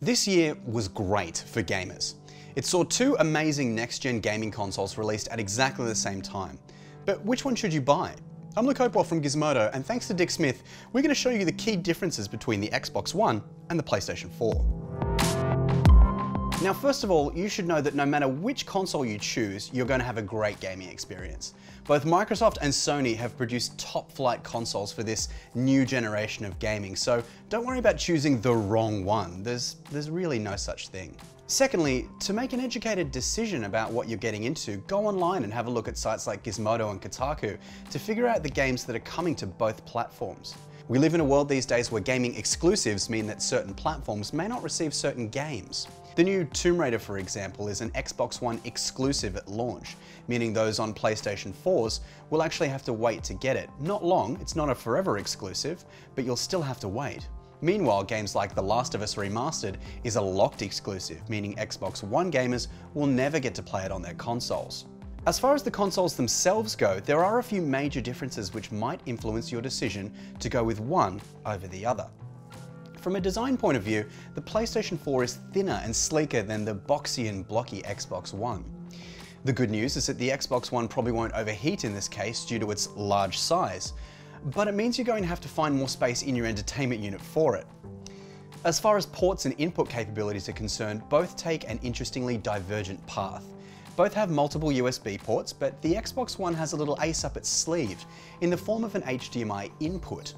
This year was great for gamers. It saw two amazing next-gen gaming consoles released at exactly the same time. But which one should you buy? I'm Luke Hopewell from Gizmodo, and thanks to Dick Smith, we're going to show you the key differences between the Xbox One and the PlayStation 4. Now, first of all, you should know that no matter which console you choose, you're going to have a great gaming experience. Both Microsoft and Sony have produced top-flight consoles for this new generation of gaming, so don't worry about choosing the wrong one. There's really no such thing. Secondly, to make an educated decision about what you're getting into, go online and have a look at sites like Gizmodo and Kotaku to figure out the games that are coming to both platforms. We live in a world these days where gaming exclusives mean that certain platforms may not receive certain games. The new Tomb Raider, for example, is an Xbox One exclusive at launch, meaning those on PlayStation 4s will actually have to wait to get it. Not long, it's not a forever exclusive, but you'll still have to wait. Meanwhile, games like The Last of Us Remastered is a locked exclusive, meaning Xbox One gamers will never get to play it on their consoles. As far as the consoles themselves go, there are a few major differences which might influence your decision to go with one over the other. From a design point of view, the PlayStation 4 is thinner and sleeker than the boxy and blocky Xbox One. The good news is that the Xbox One probably won't overheat in this case due to its large size, but it means you're going to have to find more space in your entertainment unit for it. As far as ports and input capabilities are concerned, both take an interestingly divergent path. Both have multiple USB ports, but the Xbox One has a little ace up its sleeve in the form of an HDMI input.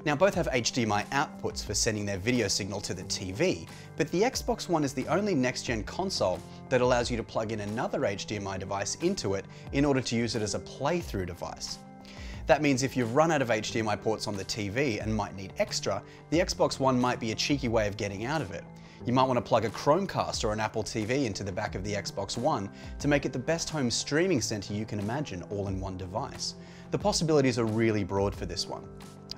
Now, both have HDMI outputs for sending their video signal to the TV, but the Xbox One is the only next-gen console that allows you to plug in another HDMI device into it in order to use it as a playthrough device. That means if you've run out of HDMI ports on the TV and might need extra, the Xbox One might be a cheeky way of getting out of it. You might want to plug a Chromecast or an Apple TV into the back of the Xbox One to make it the best home streaming center you can imagine, all in one device. The possibilities are really broad for this one.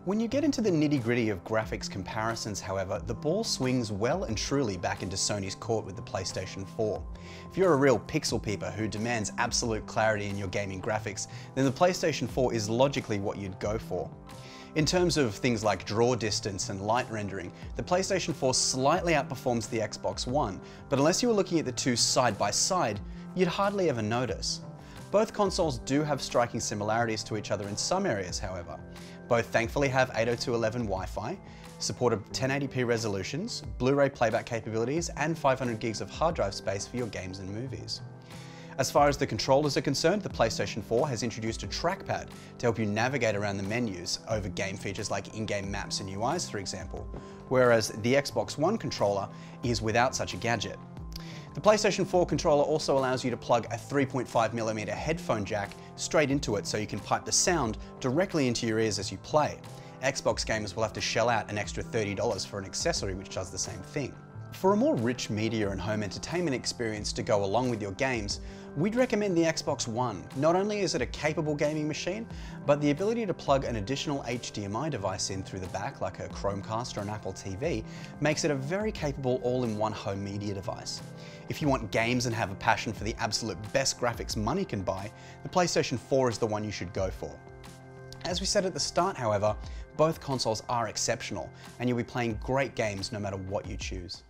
When you get into the nitty-gritty of graphics comparisons, however, the ball swings well and truly back into Sony's court with the PlayStation 4. If you're a real pixel peeper who demands absolute clarity in your gaming graphics, then the PlayStation 4 is logically what you'd go for. In terms of things like draw distance and light rendering, the PlayStation 4 slightly outperforms the Xbox One, but unless you were looking at the two side by side, you'd hardly ever notice. Both consoles do have striking similarities to each other in some areas, however. Both thankfully have 802.11 Wi-Fi, support 1080p resolutions, Blu-ray playback capabilities, and 500 gigs of hard drive space for your games and movies. As far as the controllers are concerned, the PlayStation 4 has introduced a trackpad to help you navigate around the menus over game features like in-game maps and UIs, for example, whereas the Xbox One controller is without such a gadget. The PlayStation 4 controller also allows you to plug a 3.5mm headphone jack straight into it so you can pipe the sound directly into your ears as you play. Xbox gamers will have to shell out an extra $30 for an accessory which does the same thing. For a more rich media and home entertainment experience to go along with your games, we'd recommend the Xbox One. Not only is it a capable gaming machine, but the ability to plug an additional HDMI device in through the back, like a Chromecast or an Apple TV, makes it a very capable all-in-one home media device. If you want games and have a passion for the absolute best graphics money can buy, the PlayStation 4 is the one you should go for. As we said at the start, however, both consoles are exceptional, and you'll be playing great games no matter what you choose.